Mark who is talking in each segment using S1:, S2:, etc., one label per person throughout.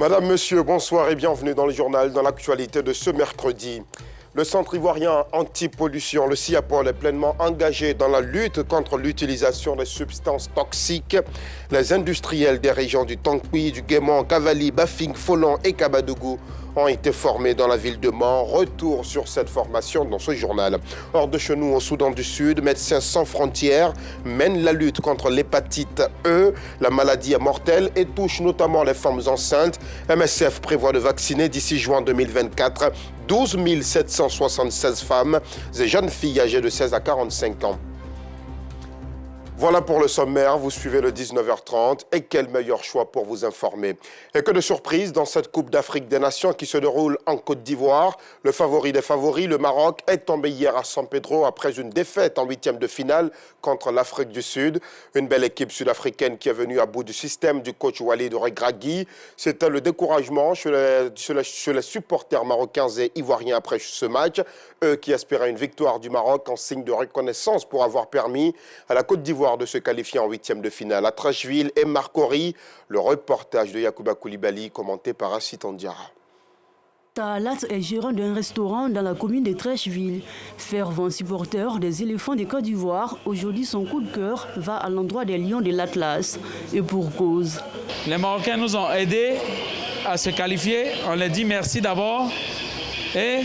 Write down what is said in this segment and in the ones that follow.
S1: Madame, Monsieur, bonsoir et bienvenue dans le journal, dans l'actualité de ce mercredi. Le Centre ivoirien anti-pollution, le CIAPOL, est pleinement engagé dans la lutte contre l'utilisation des substances toxiques. Les industriels des régions du Tankwi, du Guémon, Cavali, Bafing, Folon et Kabadougou ont été formés dans la ville de Mans. Retour sur cette formation dans ce journal. Hors de chez nous, au Soudan du Sud, Médecins sans frontières mènent la lutte contre l'hépatite E. La maladie est mortelle et touche notamment les femmes enceintes. MSF prévoit de vacciner d'ici juin 2024 12 776 femmes et jeunes filles âgées de 16 à 45 ans. Voilà pour le sommaire, vous suivez le 19h30 et quel meilleur choix pour vous informer. Et que de surprises dans cette Coupe d'Afrique des Nations qui se déroule en Côte d'Ivoire. Le favori des favoris, le Maroc, est tombé hier à San Pedro après une défaite en huitième de finale contre l'Afrique du Sud. Une belle équipe sud-africaine qui est venue à bout du système du coach Walid Regragui. C'était le découragement chez les supporters marocains et ivoiriens après ce match. Eux qui espéraient une victoire du Maroc en signe de reconnaissance pour avoir permis à la Côte d'Ivoire de se qualifier en huitième de finale. À Trècheville et Marcory, le reportage de Yacouba Koulibaly commenté par Assit Ondiara.
S2: Tahalat est gérant d'un restaurant dans la commune de Trècheville. Fervent supporter des éléphants de Côte d'Ivoire, aujourd'hui son coup de cœur va à l'endroit des lions de l'Atlas. Et pour cause.
S3: Les Marocains nous ont aidés à se qualifier. On leur dit merci d'abord. Et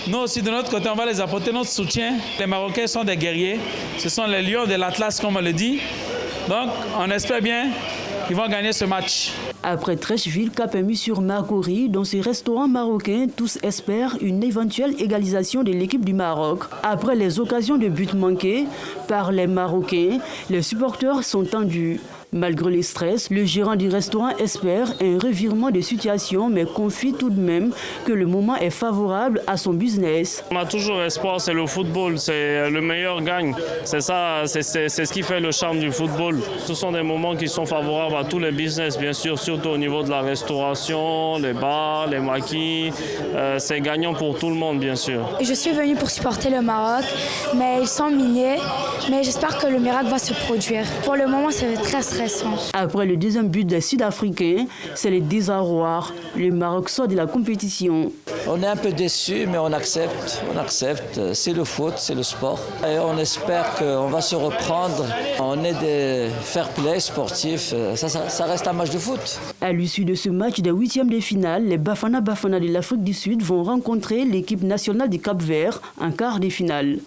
S3: nous aussi, de notre côté, on va les apporter notre soutien. Les Marocains sont des guerriers. Ce sont les lions de l'Atlas, comme on le dit. Donc, on espère bien qu'ils vont gagner ce match.
S2: Après Trècheville, cap est mis sur Marcory. Dans ces restaurants marocains, tous espèrent une éventuelle égalisation de l'équipe du Maroc. Après les occasions de but manquées par les Marocains, les supporters sont tendus. Malgré le stress, le gérant du restaurant espère un revirement de situation, mais confie tout de même que le moment est favorable à son business.
S4: On a toujours espoir, c'est le football, c'est le meilleur gagne. C'est ça, c'est ce qui fait le charme du football. Ce sont des moments qui sont favorables à tous les business, bien sûr, surtout au niveau de la restauration, les bars, les maquis. C'est gagnant pour tout le monde, bien sûr.
S5: Je suis venue pour supporter le Maroc, mais ils sont minés. Mais j'espère que le miracle va se produire. Pour le moment, c'est très stressant.
S2: Après le deuxième but des Sud-Africains, c'est le désarroi. Le Maroc sort de la compétition.
S6: On est un peu déçus, mais on accepte. C'est le foot, c'est le sport. Et on espère qu'on va se reprendre. On est des fair-play sportifs. Ça reste un match de foot.
S2: À l'issue de ce match des huitièmes de finale, les Bafana Bafana de l'Afrique du Sud vont rencontrer l'équipe nationale du Cap-Vert en quart de finale.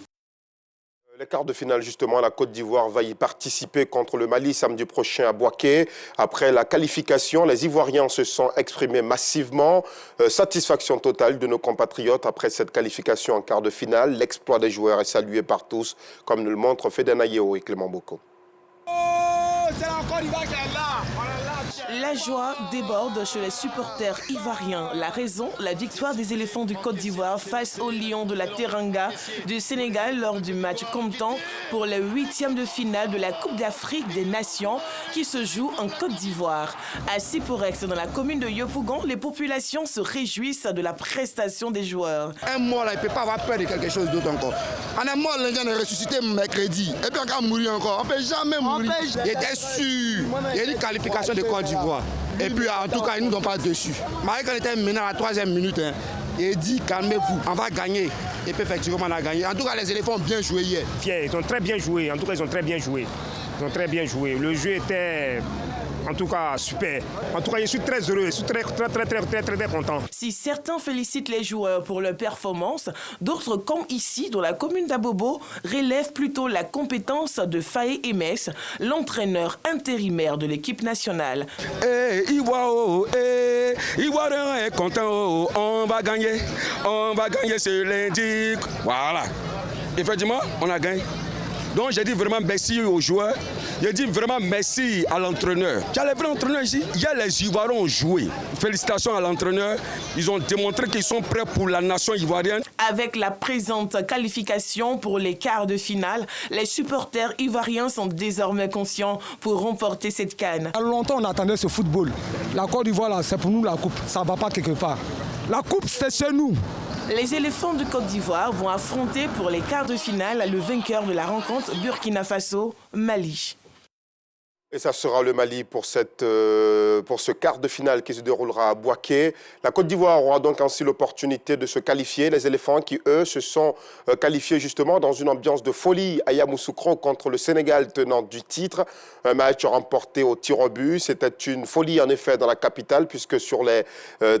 S1: Les quarts de finale, justement, la Côte d'Ivoire va y participer contre le Mali samedi prochain à Bouaké. Après la qualification, les Ivoiriens se sont exprimés massivement. Satisfaction totale de nos compatriotes après cette qualification en quart de finale. L'exploit des joueurs est salué par tous, comme nous le montrent Fedena Yeo et Clément Boko.
S7: C'est la Côte d'Ivoire qui est là.
S8: La joie déborde chez les supporters ivoiriens. La raison, la victoire des éléphants du Côte d'Ivoire face aux lions de la Teranga du Sénégal lors du match comptant pour les huitièmes de finale de la Coupe d'Afrique des Nations qui se joue en Côte d'Ivoire. À Siporex, dans la commune de Yopougon, les populations se réjouissent de la prestation des joueurs.
S7: Un mort là, il ne peut pas avoir peur de quelque chose d'autre encore. On est mort, l'Indien est ressuscité mercredi. Et puis on va mourir encore. On ne peut jamais mourir. Il était sûr. Il y a une qualification de Côte d'Ivoire. Et puis en tout cas, ils ne nous ont pas dessus. Marie, quand il était mené à la 3e minute, il dit calmez-vous, on va gagner. Et puis effectivement, on a gagné. En tout cas, les éléphants ont bien joué hier.
S9: Fiers, ils ont très bien joué. En tout cas, ils ont très bien joué. Ils ont très bien joué. Le jeu était en tout cas super. En tout cas, je suis très heureux. Je suis très content.
S8: Si certains félicitent les joueurs pour leur performance, d'autres, comme ici, dans la commune d'Abobo, relèvent plutôt la compétence de Faye Emes, l'entraîneur intérimaire de l'équipe nationale.
S10: Ivoire est content, on va gagner ce lundi. Voilà. Effectivement, on a gagné. Donc j'ai dit vraiment merci aux joueurs, j'ai dit vraiment merci à l'entraîneur. Il y a les vrais entraîneurs ici, il y a les Ivoiriens ont joué. Félicitations à l'entraîneur, ils ont démontré qu'ils sont prêts pour la nation ivoirienne.
S8: Avec la présente qualification pour les quarts de finale, les supporters ivoiriens sont désormais conscients pour remporter cette CAN.
S11: Longtemps on attendait ce football. La Côte d'Ivoire, c'est pour nous la coupe, ça ne va pas quelque part. La coupe c'est chez nous.
S8: Les éléphants de Côte d'Ivoire vont affronter pour les quarts de finale le vainqueur de la rencontre Burkina Faso-Mali.
S1: Et ça sera le Mali pour ce quart de finale qui se déroulera à Bouaké. La Côte d'Ivoire aura donc ainsi l'opportunité de se qualifier. Les éléphants qui, eux, se sont qualifiés justement dans une ambiance de folie à Yamoussoukro contre le Sénégal tenant du titre. Un match remporté au tir au but. C'était une folie en effet dans la capitale puisque sur les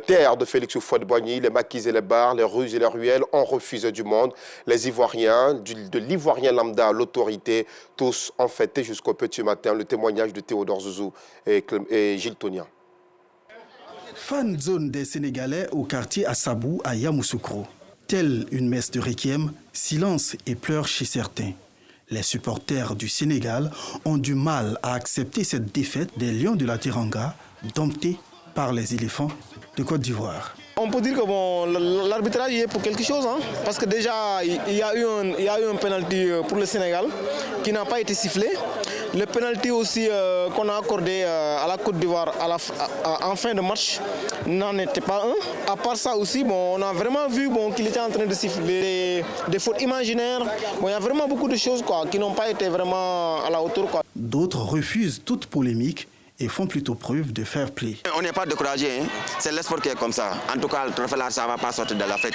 S1: terres de Félix Houphouët-Boigny, les maquis et les bars, les rues et les ruelles ont refusé du monde. Les Ivoiriens, de l'Ivoirien lambda à l'autorité, tous ont fêté jusqu'au petit matin le témoignage de Théodore Zouzou et Gilles Tonia.
S12: Fan zone des Sénégalais au quartier Assabou à Yamoussoukro. Telle une messe de requiem, silence et pleurs chez certains. Les supporters du Sénégal ont du mal à accepter cette défaite des Lions de la Teranga, domptés par les éléphants de Côte d'Ivoire.
S13: On peut dire que bon, l'arbitrage y est pour quelque chose, hein, parce que déjà il y a eu un penalty pour le Sénégal qui n'a pas été sifflé. Le penalty aussi qu'on a accordé à la Côte d'Ivoire en fin de match n'en était pas un. À part ça aussi, bon, on a vraiment vu qu'il était en train de siffler des fautes imaginaires. Bon, il y a vraiment beaucoup de choses qui n'ont pas été vraiment à la hauteur.
S12: D'autres refusent toute polémique et font plutôt preuve de fair play.
S14: On n'est pas découragé, hein. C'est l'esport qui est comme ça. En tout cas, le trophée là, ça ne va pas sortir de l'Afrique.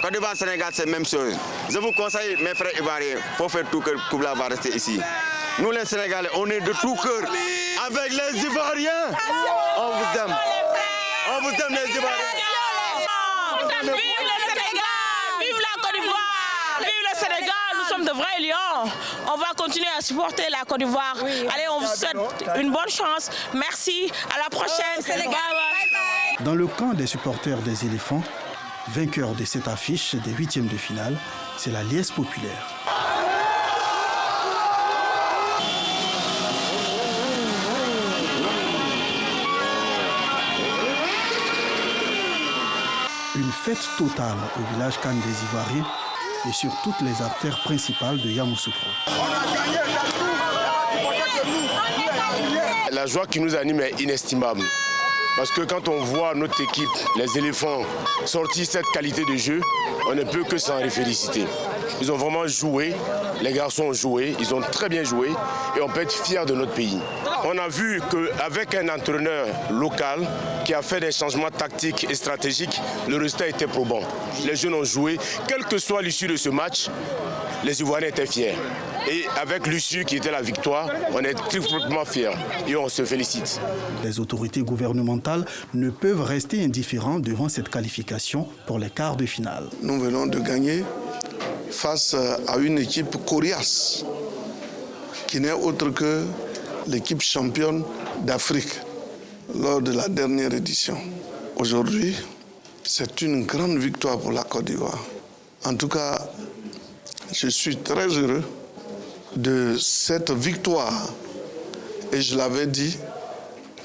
S14: Côte d'Ivoire, Sénégal, c'est la même chose. Je vous conseille, mes frères ivoiriens, il faut faire tout que le couple va rester ici. Nous, les Sénégalais, on est de tout cœur avec les Ivoiriens. On vous aime. On vous aime, les Ivoiriens.
S15: Vive le Sénégal, vive la Côte d'Ivoire, vive le Sénégal, nous sommes de vrais lions. On va continuer à supporter la Côte d'Ivoire. Allez, on vous souhaite une bonne chance. Merci, à la prochaine, Sénégal.
S12: Dans le camp des supporters des éléphants, vainqueur de cette affiche des huitièmes de finale, c'est la liesse populaire. Une fête totale au village Khan des Ivoiriens et sur toutes les artères principales de Yamoussoukro.
S9: La joie qui nous anime est inestimable. Parce que quand on voit notre équipe, les éléphants, sortir cette qualité de jeu, on ne peut que s'en féliciter. Ils ont vraiment joué, les garçons ont joué, ils ont très bien joué et on peut être fiers de notre pays. On a vu qu'avec un entraîneur local qui a fait des changements tactiques et stratégiques, le résultat était probant. Les jeunes ont joué, quelle que soit l'issue de ce match, les Ivoiriens étaient fiers. Et avec l'issue qui était la victoire, on est triplement fiers et on se félicite.
S12: Les autorités gouvernementales ne peuvent rester indifférents devant cette qualification pour les quarts de finale.
S7: Nous venons de gagner face à une équipe coriace qui n'est autre que l'équipe championne d'Afrique lors de la dernière édition. Aujourd'hui, c'est une grande victoire pour la Côte d'Ivoire. En tout cas, je suis très heureux de cette victoire. Et je l'avais dit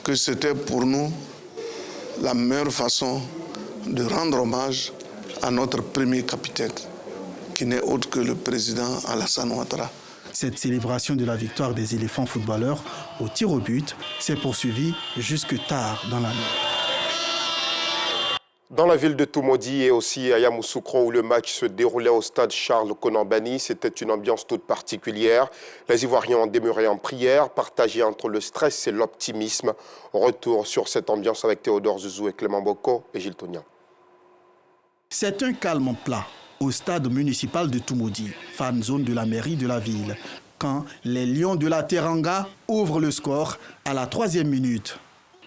S7: que c'était pour nous la meilleure façon de rendre hommage à notre premier capitaine, qui n'est autre que le président Alassane Ouattara.
S12: Cette célébration de la victoire des éléphants footballeurs au tir au but s'est poursuivie jusque tard dans la nuit.
S1: Dans la ville de Toumoudi et aussi à Yamoussoukro où le match se déroulait au stade Charles Konan-Banny, c'était une ambiance toute particulière. Les Ivoiriens ont demeuré en prière, partagés entre le stress et l'optimisme. Retour sur cette ambiance avec Théodore Zouzou et Clément Boko et Gilles Tonia.
S12: C'est un calme plat au stade municipal de Toumoudi, fan zone de la mairie de la ville, quand les Lions de la Teranga ouvrent le score à la 3e minute.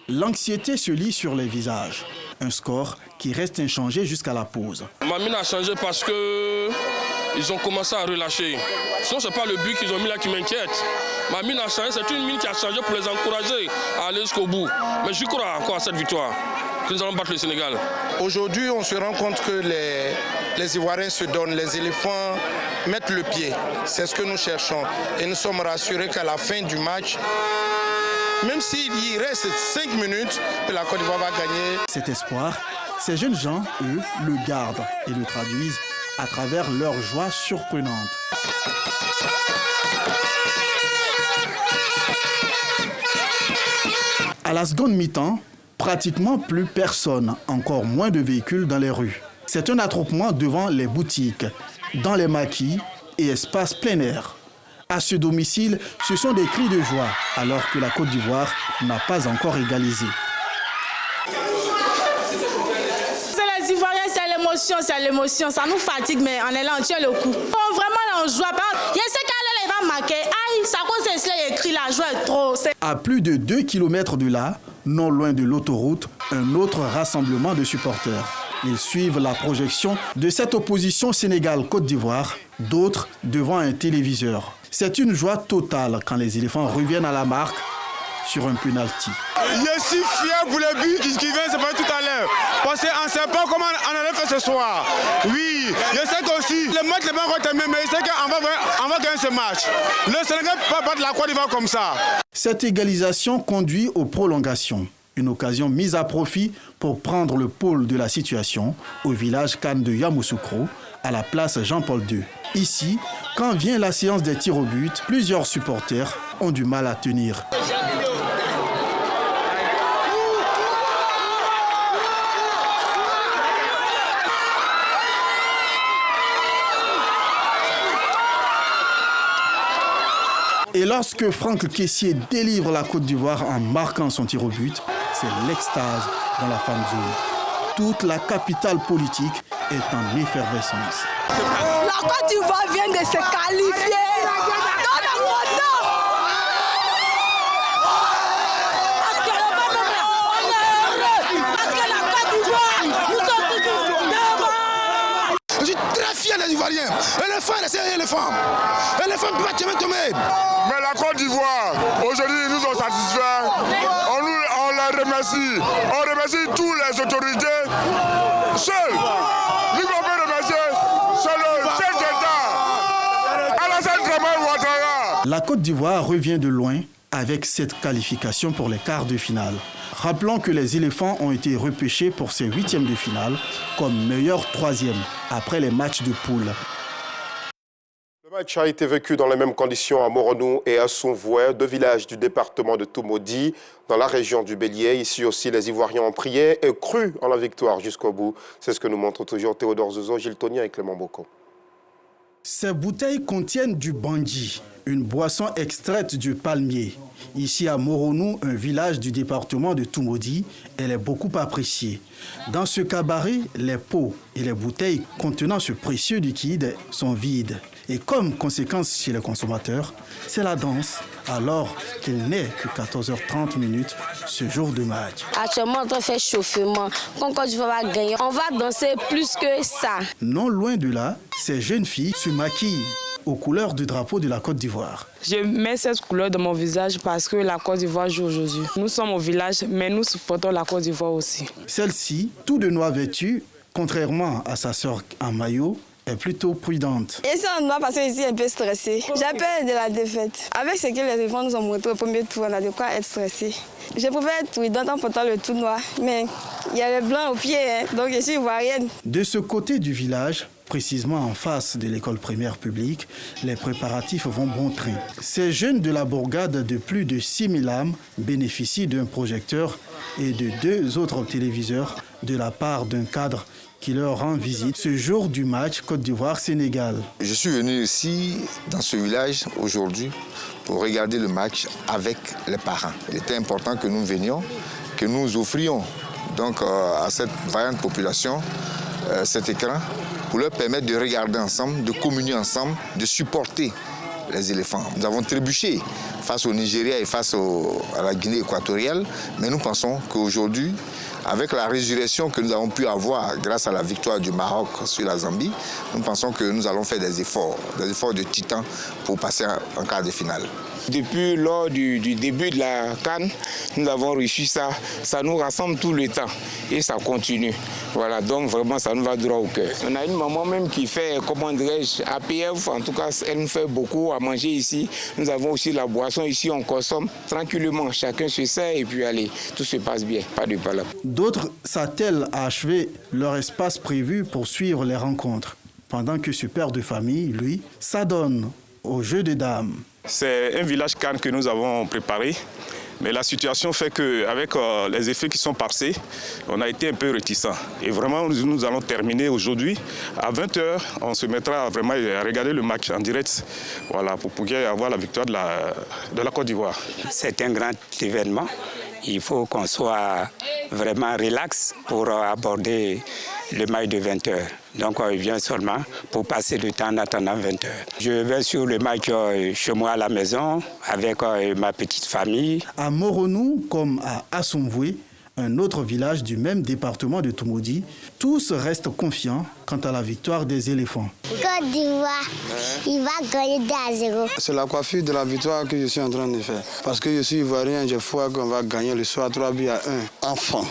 S12: L'anxiété se lit sur les visages. Un score qui reste inchangé jusqu'à la pause.
S16: Ma mine a changé parce qu'ils ont commencé à relâcher. Sinon, ce n'est pas le but qu'ils ont mis là qui m'inquiète. Ma mine a changé, c'est une mine qui a changé pour les encourager à aller jusqu'au bout. Mais je crois encore à cette victoire, que nous allons battre le Sénégal.
S17: Aujourd'hui, on se rend compte que les Ivoiriens se donnent, les éléphants mettent le pied. C'est ce que nous cherchons. Et nous sommes rassurés qu'à la fin du match, même s'il y reste 5 minutes, la Côte d'Ivoire va gagner.
S12: Cet espoir, ces jeunes gens, eux, le gardent et le traduisent à travers leur joie surprenante. À la seconde mi-temps, pratiquement plus personne, encore moins de véhicules dans les rues. C'est un attroupement devant les boutiques, dans les maquis et espaces plein air. À ce domicile, ce sont des cris de joie, alors que la Côte d'Ivoire n'a pas encore égalisé.
S18: C'est les Ivoiriens, c'est l'émotion, ça nous fatigue, mais on est là, on tient le coup. Vraiment, là, on joue pas. Il y a ce qu'il va marquer, aïe, ça cause c'est écrit, la joie est trop.
S12: À plus de 2 km de là, non loin de l'autoroute, un autre rassemblement de supporters. Ils suivent la projection de cette opposition Sénégal-Côte d'Ivoire, d'autres devant un téléviseur. C'est une joie totale quand les éléphants reviennent à la marque sur un penalty.
S7: Je suis fier pour les buts qui viennent se faire tout à l'heure. Parce qu'on ne sait pas comment on allait faire ce soir. Oui, je sais qu'aussi, le match n'est pas encore terminé, mais je sais qu'on va gagner ce match. Le Sénégal ne peut pas battre la Côte d'Ivoire comme ça.
S12: Cette égalisation conduit aux prolongations. Une occasion mise à profit pour prendre le pôle de la situation au village Kane de Yamoussoukro, à la place Jean-Paul II. Ici, quand vient la séance des tirs au but, plusieurs supporters ont du mal à tenir. Et lorsque Franck Kessié délivre la Côte d'Ivoire en marquant son tir au but, c'est l'extase dans la fan zone. Toute la capitale politique est en effervescence.
S18: La Côte d'Ivoire vient de se qualifier.
S7: Je suis très fier des Ivoiriens. Éléphant, c'est éléphant. Éléphant ne peut pas tomber. Mais la Côte d'Ivoire, aujourd'hui, ils nous ont satisfaits. On les remercie. On remercie toutes les autorités. Seul, nous pouvons remercier, c'est le chef d'État, Alassane Dramane Ouattara.
S12: La Côte d'Ivoire revient de loin avec cette qualification pour les quarts de finale. Rappelons que les éléphants ont été repêchés pour ces huitièmes de finale comme meilleur troisième après les matchs de poule.
S1: Le match a été vécu dans les mêmes conditions à Moronou et à Soumvoué, deux villages du département de Toumoudi, dans la région du Bélier. Ici aussi, les Ivoiriens ont prié et cru en la victoire jusqu'au bout. C'est ce que nous montre toujours Théodore Zozo, Gilles Tonia et Clément Boko.
S12: Ces bouteilles contiennent du bandi, une boisson extraite du palmier. Ici à Moronou, un village du département de Toumoudi, elle est beaucoup appréciée. Dans ce cabaret, les pots et les bouteilles contenant ce précieux liquide sont vides. Et comme conséquence chez les consommateurs, c'est la danse, alors qu'il n'est que 14h30 ce jour de match.
S19: Actuellement, on fait chauffement. Quand Côte d'Ivoire va gagner, on va danser plus que ça.
S12: Non loin de là, ces jeunes filles se maquillent aux couleurs du drapeau de la Côte d'Ivoire.
S20: Je mets cette couleur dans mon visage parce que la Côte d'Ivoire joue aujourd'hui. Nous sommes au village, mais nous supportons la Côte d'Ivoire aussi.
S12: Celle-ci, tout de noir vêtue, contrairement à sa sœur en maillot, est plutôt prudente.
S21: Et ça, on doit passer ici un peu stressé. J'ai peur de la défaite. Avec ce que les éléphants nous ont montré au premier tour, on a de quoi être stressé. Je préfère être prudente en portant le tout noir, mais il y a le blanc au pied, donc je suis ivoirienne.
S12: De ce côté du village, précisément en face de l'école primaire publique, les préparatifs vont bon train. Ces jeunes de la bourgade de plus de 6000 âmes bénéficient d'un projecteur et de 2 autres téléviseurs de la part d'un cadre qui leur rend visite ce jour du match Côte d'Ivoire-Sénégal.
S22: Je suis venu ici, dans ce village, aujourd'hui, pour regarder le match avec les parents. Il était important que nous venions, que nous offrions donc, à cette vaillante population cet écran pour leur permettre de regarder ensemble, de communier ensemble, de supporter les éléphants. Nous avons trébuché face au Nigeria et face à la Guinée équatoriale, mais nous pensons qu'aujourd'hui, avec la résurrection que nous avons pu avoir grâce à la victoire du Maroc sur la Zambie, nous pensons que nous allons faire des efforts de titan pour passer en quart de finale.
S23: Depuis lors du début de la CAN, nous avons réussi ça. Ça nous rassemble tout le temps et ça continue. Voilà, donc vraiment, ça nous va droit au cœur. On a une maman même qui fait, comment dirais-je, APF, en tout cas, elle nous fait beaucoup à manger ici. Nous avons aussi la boisson ici, on consomme tranquillement. Chacun se sert et puis allez, tout se passe bien, pas de palabre.
S12: D'autres s'attellent à achever leur espace prévu pour suivre les rencontres, pendant que ce père de famille, lui, s'adonne au jeu des dames.
S24: C'est un village Cannes que nous avons préparé
S3: Mais la situation fait qu'avec les effets qui sont passés, on a été un peu réticents. Et vraiment, nous allons terminer aujourd'hui. À 20h, on se mettra vraiment à regarder le match en direct, voilà, pour pouvoir avoir la victoire de la Côte d'Ivoire.
S4: C'est un grand événement. Il faut qu'on soit vraiment relax pour aborder le match de 20h. Donc on vient seulement pour passer le temps en attendant 20h. Je vais sur le match chez moi à la maison avec ma petite famille.
S12: À Moronou comme à Assomvoué, un autre village du même département de Toumoudi, tous restent confiants quant à la victoire des éléphants.
S5: Côte d'Ivoire, il va gagner 2-0.
S24: C'est la coiffure de la victoire que je suis en train de faire. Parce que je suis ivoirien, je crois qu'on va gagner le soir 3-1.
S25: Enfants,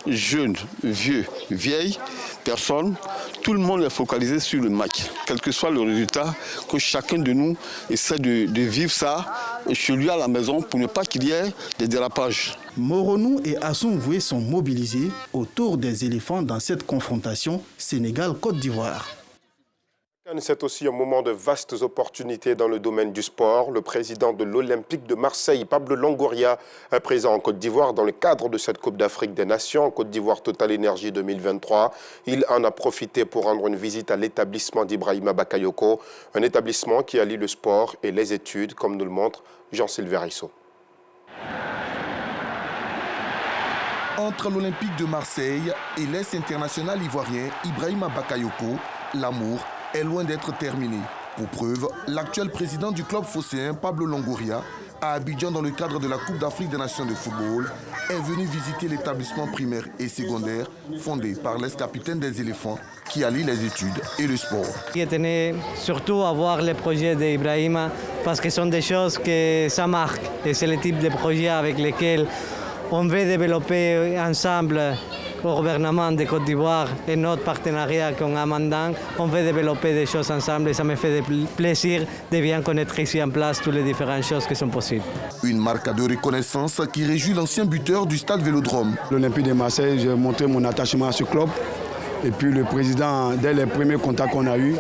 S25: jeunes, vieux, vieilles, personnes, tout le monde est focalisé sur le match. Quel que soit le résultat, que chacun de nous essaie de vivre ça chez lui à la maison pour ne pas qu'il y ait des dérapages.
S12: Moronou et Assomvoué sont mobilisés autour des éléphants dans cette confrontation Sénégal-Côte d'Ivoire.
S1: C'est aussi un moment de vastes opportunités dans le domaine du sport. Le président de l'Olympique de Marseille, Pablo Longoria, est présent en Côte d'Ivoire dans le cadre de cette Coupe d'Afrique des Nations, Côte d'Ivoire Total Énergie 2023. Il en a profité pour rendre une visite à l'établissement d'Ibrahima Bakayoko, un établissement qui allie le sport et les études, comme nous le montre Jean-Sylvain Risso.
S26: Entre l'Olympique de Marseille et l'Est international ivoirien Ibrahima Bakayoko, l'amour est loin d'être terminé. Pour preuve, l'actuel président du club phocéen, Pablo Longoria, à Abidjan dans le cadre de la Coupe d'Afrique des Nations de football, est venu visiter l'établissement primaire et secondaire fondé par l'ex-capitaine des éléphants qui allie les études et le sport.
S27: Je tenais surtout à voir les projets d'Ibrahima parce que ce sont des choses que ça marque et c'est le type de projet avec lesquels on veut développer ensemble au gouvernement de Côte d'Ivoire et notre partenariat qu'on a maintenant. On veut développer des choses ensemble et ça me fait plaisir de bien connaître ici en place toutes les différentes choses qui sont possibles.
S26: Une marque de reconnaissance qui réjouit l'ancien buteur du stade Vélodrome.
S11: L'Olympique de Marseille, j'ai montré mon attachement à ce club. Et puis le président, dès les premiers contacts qu'on a eus,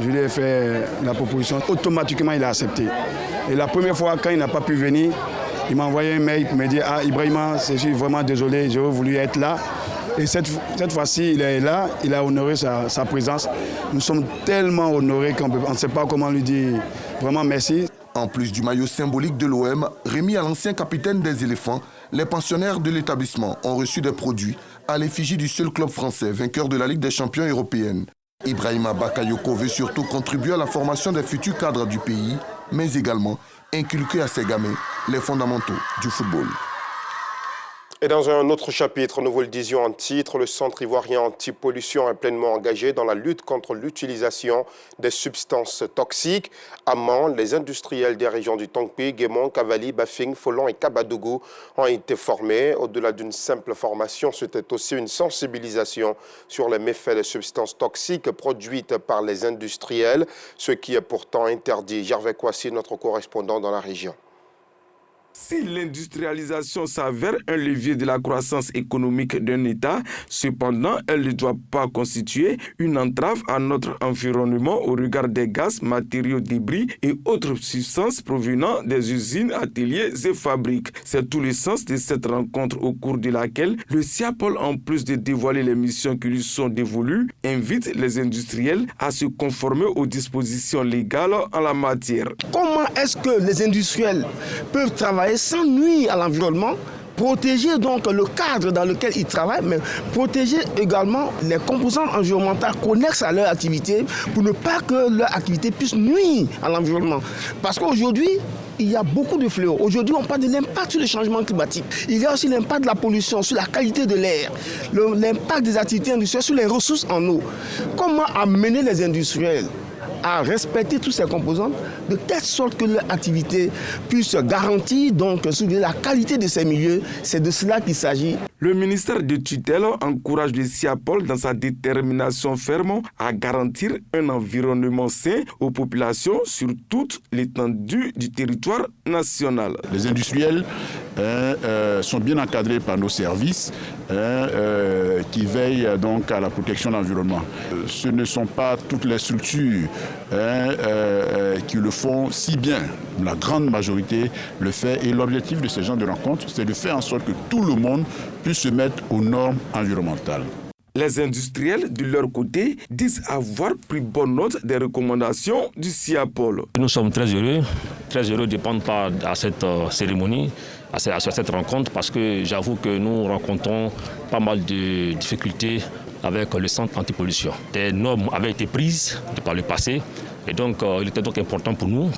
S11: je lui ai fait la proposition. Automatiquement, il a accepté. Et la première fois, quand il n'a pas pu venir, il m'a envoyé un mail pour me dire « Ah, Ibrahima, je suis vraiment désolé, j'aurais voulu être là ». Et cette fois-ci, il est là, il a honoré sa présence. Nous sommes tellement honorés qu'on ne sait pas comment lui dire vraiment merci.
S26: En plus du maillot symbolique de l'OM, remis à l'ancien capitaine des éléphants, les pensionnaires de l'établissement ont reçu des produits à l'effigie du seul club français vainqueur de la Ligue des champions européenne. Ibrahima Bakayoko veut surtout contribuer à la formation des futurs cadres du pays, mais également inculquer à ses gamins les fondamentaux du football.
S1: Et dans un autre chapitre, nous vous le disions en titre, le Centre ivoirien anti-pollution est pleinement engagé dans la lutte contre l'utilisation des substances toxiques. À Mans, les industriels des régions du Tongpi, Guémon, Cavali, Bafing, Folon et Kabadougou ont été formés. Au-delà d'une simple formation, c'était aussi une sensibilisation sur les méfaits des substances toxiques produites par les industriels, ce qui est pourtant interdit. Gervais Kouassi, notre correspondant dans la région.
S28: Si l'industrialisation s'avère un levier de la croissance économique d'un État, cependant, elle ne doit pas constituer une entrave à notre environnement au regard des gaz, matériaux, débris et autres substances provenant des usines, ateliers et fabriques. C'est tout le sens de cette rencontre au cours de laquelle le SIAPOL, en plus de dévoiler les missions qui lui sont dévolues, invite les industriels à se conformer aux dispositions légales en la matière.
S29: Comment est-ce que les industriels peuvent travailler sans nuire à l'environnement, protéger donc le cadre dans lequel ils travaillent, mais protéger également les composantes environnementales connexes à leur activité pour ne pas que leur activité puisse nuire à l'environnement. Parce qu'aujourd'hui, il y a beaucoup de fléaux. Aujourd'hui, on parle de l'impact sur le changement climatique. Il y a aussi l'impact de la pollution sur la qualité de l'air, l'impact des activités industrielles sur les ressources en eau. Comment amener les industriels à respecter toutes ces composantes de telle sorte que leur activité puisse garantir donc la qualité de ces milieux. C'est de cela qu'il s'agit.
S28: Le ministère de tutelle encourage le SIAPOL dans sa détermination ferme à garantir un environnement sain aux populations sur toute l'étendue du territoire national.
S30: Les industriels sont bien encadrés par nos services qui veillent donc à la protection de l'environnement. Ce ne sont pas toutes les structures qui le font si bien. la grande majorité le fait. Et l'objectif de ces genres de rencontres, c'est de faire en sorte que tout le monde puisse se mettre aux normes environnementales.
S28: Les industriels, de leur côté, disent avoir pris bonne note des recommandations du SIAPOL.
S2: Nous sommes très heureux de prendre part à cette cérémonie, à cette rencontre, parce que j'avoue que nous rencontrons pas mal de difficultés avec le centre antipollution. Des normes avaient été prises par le passé, et donc il était donc important pour nous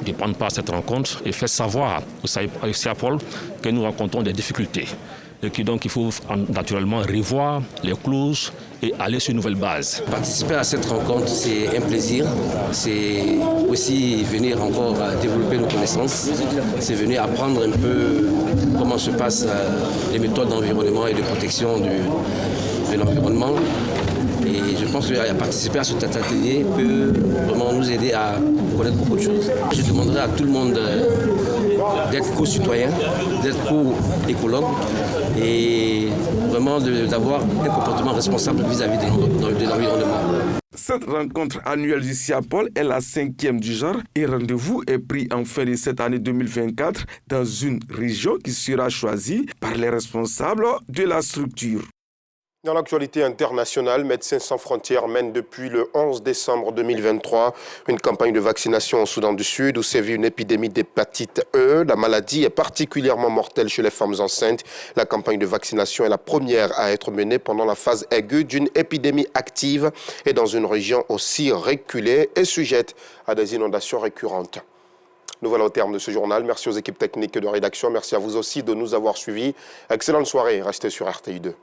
S2: de prendre part à cette rencontre et faire savoir au SIAPOL que nous rencontrons des difficultés. Et que donc il faut naturellement revoir les clauses et aller sur une nouvelle base.
S6: Participer à cette rencontre, c'est un plaisir. C'est aussi venir encore développer nos connaissances. C'est venir apprendre un peu comment se passent les méthodes d'environnement et de protection de l'environnement. Et je pense que participer à cet atelier peut vraiment nous aider à connaître beaucoup de choses. Je demanderai à tout le monde d'être co-citoyen, d'être co-écologue et vraiment d'avoir un comportement responsable vis-à-vis de l'environnement.
S28: Cette rencontre annuelle du SIAPOL est la 5e du genre et rendez-vous est pris en fin de cette année 2024 dans une région qui sera choisie par les responsables de la structure.
S1: Dans l'actualité internationale, Médecins sans frontières mène depuis le 11 décembre 2023 une campagne de vaccination au Soudan du Sud où sévit une épidémie d'hépatite E. La maladie est particulièrement mortelle chez les femmes enceintes. La campagne de vaccination est la première à être menée pendant la phase aiguë d'une épidémie active et dans une région aussi reculée et sujette à des inondations récurrentes. Nous voilà au terme de ce journal. Merci aux équipes techniques de rédaction. Merci à vous aussi de nous avoir suivis. Excellente soirée. Restez sur RTI2.